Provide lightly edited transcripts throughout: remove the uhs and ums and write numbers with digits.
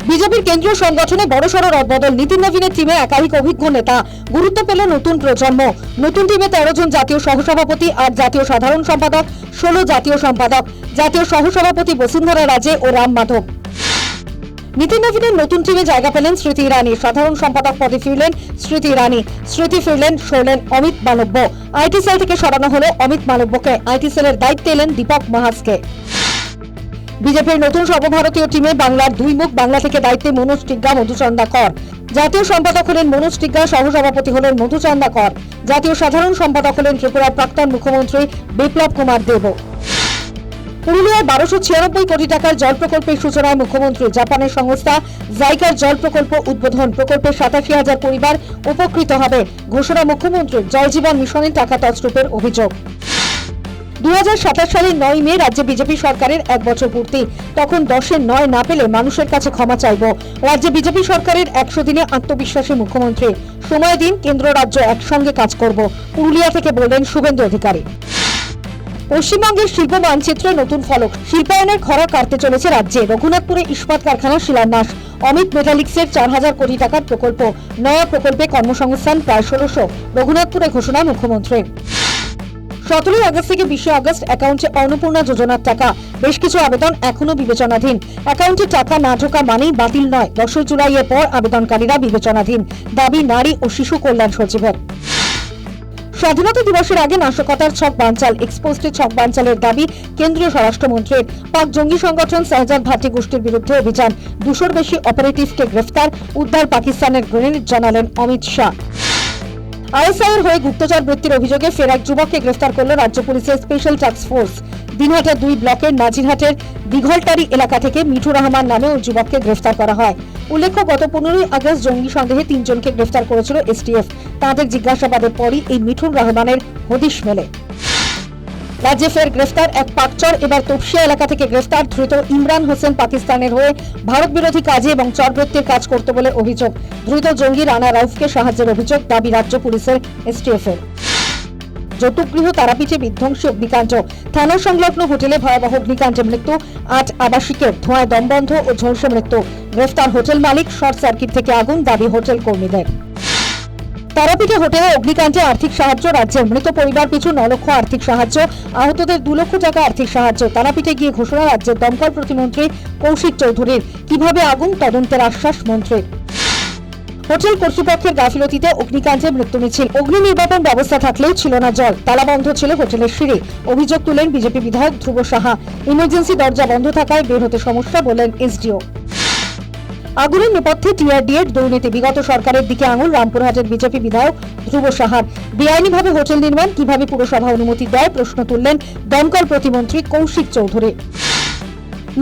বিজেপির কেন্দ্রীয় সংগঠনে বড়সড় রদবদল। নীতিন নবীনের টিমে একাধিক অভিজ্ঞ নেতা, গুরুত্ব পেল নতুন প্রজন্ম। নতুন টিমে 13 জন জাতীয় সহসভাপতি, 8 জাতীয় সাধারণ সম্পাদক, 16 জাতীয় সম্পাদক, জাতীয় সহসভাপতি বসুন্ধরা রাজে ও রাম মাধব। নীতিন নবীনের নতুন টিমে জায়গা পেলেন স্মৃতি ইরানি। সাধারণ সম্পাদক পদে ফিরলেন স্মৃতি ইরানি। স্মৃতি সরলেন অমিত মালব্য। আইটি সেল থেকে সরানো হলো অমিত মালব্যকে। আইটি সেলের দায়িত্বে এলেন দীপক মাহাজকে। বিজেপির নতুন সর্বভারতীয় টিমে বাংলার দুই মুখ, বাংলা থেকে দায়িত্বে মনোজ টিগ্গা, মধুচন্দা কর। জাতীয় সম্পাদক হলেন মনোজ টিগ্গা, সহসভাপতি হলেন মধুচন্দা কর। জাতীয় সাধারণ সম্পাদক হলেন ত্রিপুরার প্রাক্তন মুখ্যমন্ত্রী বিপ্লব কুমার দেব। পুরুলিয়ায় 1296 কোটি টাকার জল প্রকল্পের সূচনায় মুখ্যমন্ত্রী। জাপানের সংস্থা জাইকার জল প্রকল্প উদ্বোধন। প্রকল্পের 87,000 পরিবার উপকৃত হবে। ঘোষণা মুখ্যমন্ত্রীর। জল জীবন মিশনে টাকা তছরূপের অভিযোগ। 2027 সালের 9 মে রাজ্যে বিজেপি সরকারের 1 বছর পূর্তি। তখন 10-এর 9 না পেলে মানুষের কাছে ক্ষমা চাইব। রাজ্যে বিজেপি সরকারের 100 দিনে আত্মবিশ্বাসী মুখ্যমন্ত্রী। সময় দিন, কেন্দ্র রাজ্য একসঙ্গে কাজ করব, পুরুলিয়া থেকে বললেন শুভেন্দু অধিকারী। পশ্চিমবঙ্গের শিল্প মানচিত্রে নতুন ফলক। শিল্পায়নের খরা কাটতে চলেছে রাজ্যে। রঘুনাথপুরে ইস্পাত কারখানার শিলান্যাস। অমিত মেটালিক্সের 4,000 কোটি টাকার প্রকল্প। নয়া প্রকল্পে কর্মসংস্থান প্রায় 1600। রঘুনাথপুরে ঘোষণা মুখ্যমন্ত্রীর। 17 আগস্ট থেকে 20 আগস্ট অ্যাকাউন্টে অন্নপূর্ণা যোজনার টাকা। বেশ কিছু আবেদন এখনো বিবেচনাধীন। অ্যাকাউন্টে টাকা না ঢোকা মানেই বাতিল নয়। 10 জুলাইয়ের পর আবেদনকারীরা বিবেচনাধীন। দাবি নারী ও শিশু কল্যাণ সচিবের। স্বাধীনতা দিবসের আগে নাশকতার ছক বানচাল। এক্সপোস্টে ছক বানচালের দাবি কেন্দ্রীয় স্বরাষ্ট্রমন্ত্রীর। পাক জঙ্গি সংগঠন সাহজাদ ভাটি গোষ্ঠীর বিরুদ্ধে অভিযান। 200-র বেশি অপারেটিভকে গ্রেফতার। উদ্ধার পাকিস্তানের গ্রেনেড, জানালেন অমিত শাহ। আইএসআইয়ের হয়ে গুপ্তচর বৃত্তির অভিযোগে ফের এক যুবককে গ্রেফতার করল রাজ্য পুলিশের স্পেশাল টাস্ক ফোর্স। দিনহাটা 2 ব্লকের নাজিরহাটের দিঘলটারি এলাকা থেকে মিঠু রহমান নামে ওই যুবককে গ্রেফতার করা হয়। উল্লেখ্য, গত 15 আগস্ট জঙ্গি সন্দেহে 3 জনকে গ্রেফতার করেছিল এসটিএফ। তাদের জিজ্ঞাসাবাদের পরই এই মিঠুন রহমানের হদিশ মেলে। রাজ্যে ফের গ্রেফতার এক পাকচর। এবার তপসিয়া এলাকা থেকে গ্রেফতার ধৃত ইমরান হোসেন। পাকিস্তানের হয়ে ভারত বিরোধী কাজে এবং চরবৃত্তির কাজ করতে বলে অভিযোগ। ধৃত জঙ্গি রানা রাউফকে সাহায্যের অভিযোগ, দাবি রাজ্য পুলিশের এসটিএফের। যৌতুকগৃহ তারাপীঠে বিধ্বংসী অগ্নিকাণ্ড। থানা সংলগ্ন হোটেলে ভয়াবহ অগ্নিকাণ্ডে মৃত্যু। 8 আবাসিকের। ধোঁয়ায় দমবন্ধ ও ঝলসে মৃত্যু। গ্রেফতার হোটেল মালিক। শর্ট সার্কিট থেকে আগুন, দাবি হোটেল কর্মীদের। তারাপীঠে হোটেলে অগ্নিকাণ্ডে আর্থিক সাহায্য রাজ্যের। মৃত পরিবার পিছু 9 লক্ষ আর্থিক সাহায্য। আহতদের 2 লক্ষ টাকা আর্থিক সাহায্য। তারাপীঠে গিয়ে ঘোষণা রাজ্যের দমকল প্রতিমন্ত্রী কৌশিক চৌধুরীর। কিভাবে আগুন, তদন্তের আশ্বাস মন্ত্রীর। হোটেল কর্তৃপক্ষের গাফিলতিতে অগ্নিকাণ্ডে মৃত্যু মিছিল। অগ্নি নির্বাপন ব্যবস্থা থাকলেও ছিল না জল। তালাবন্ধ ছিল হোটেলের সিঁড়ি। অভিযোগ তুলেন বিজেপি বিধায়ক ধ্রুব সাহা। ইমার্জেন্সি দরজা বন্ধ থাকায় বের হতে সমস্যা, বলেন এসডিও। আগুনের নেপথ্যে টিআরডি এর দুর্নীতি। বিগত সরকারের দিকে আঙুল রামপুরহাটের বিজেপি বিধায়ক ধ্রুব সাহার। বেআইনিভাবে হোটেল নির্মাণ কিভাবে পুরসভা অনুমতি দেয়, প্রশ্ন তুললেন দমকল প্রতিমন্ত্রী কৌশিক চৌধুরী।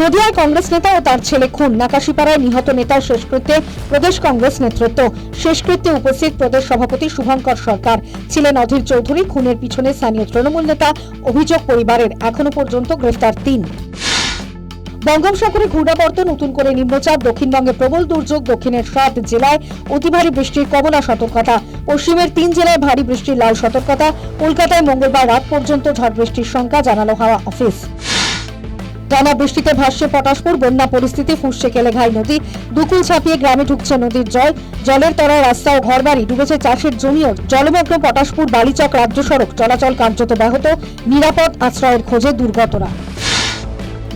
নদিয়ায় কংগ্রেস নেতা ও তার ছেলে খুন। নাকাশিপাড়ায় নিহত নেতার শেষকৃত্যে প্রদেশ কংগ্রেস নেতৃত্ব। শেষকৃত্যে উপস্থিত প্রদেশ সভাপতি শুভঙ্কর সরকার। ছিলেন অধীর চৌধুরী। খুনের পিছনে স্থানীয় তৃণমূল নেতা। অভিযোগ পরিবারের। এখনো পর্যন্ত গ্রেফতার 3। বঙ্গোপসাগরে ঘূর্ণাবর্ত, নতুন করে নিম্নচাপ। দক্ষিণবঙ্গে প্রবল দুর্যোগ। দক্ষিণের 7 জেলায় অতি ভারী বৃষ্টির কমলা সতর্কতা। পশ্চিমের 3 জেলায় ভারী বৃষ্টির লাল সতর্কতা। কলকাতায় মঙ্গলবার রাত পর্যন্ত ঝড় বৃষ্টির শঙ্কা, জানালো হাওয়া অফিস। টানা বৃষ্টিতে ভাসছে পটাশপুর। বন্যা পরিস্থিতি। ফুঁসছে কেলেঘাই নদী। দুকুল ছাপিয়ে গ্রামে ঢুকছে নদীর জল। জলের তলায় রাস্তা ও ঘরবাড়ি। ডুবেছে চাষের জমিও। জলমগ্ন পটাশপুর বালিচক রাজ্য সড়ক। চলাচল কার্যত ব্যাহত। নিরাপদ আশ্রয়ের খোঁজে দুর্গতরা।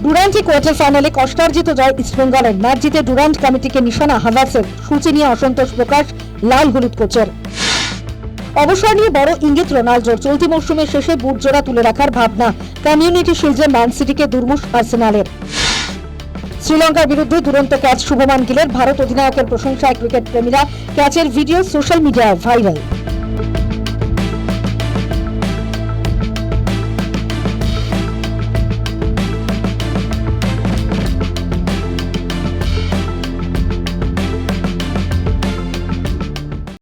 ডুরান্টে কোয়ার্টার ফাইনালে কষ্টার্জিত জয় ইস্টবেঙ্গলের। ম্যাচ জিতে ডুরান্ট কমিটিকে নিশানা হাভার্সের। সূচি নিয়ে অসন্তোষ প্রকাশ লাল হলুদ কোচের। অবসর নিয়ে বড় ইঙ্গিত রোনাল্ডোর। চলতি মৌসুমের শেষে বুট জোড়া তুলে রাখার ভাবনা। কমিউনিটি শিল্ডে ম্যান সিটিকে দুর্মুষ আর্সেনালের। শ্রীলঙ্কার বিরুদ্ধে দুরন্ত ক্যাচ শুভমান গিলের। ভারত অধিনায়কের প্রশংসায় ক্রিকেট প্রেমীরা। ক্যাচের ভিডিও সোশ্যাল মিডিয়ায় ভাইরাল।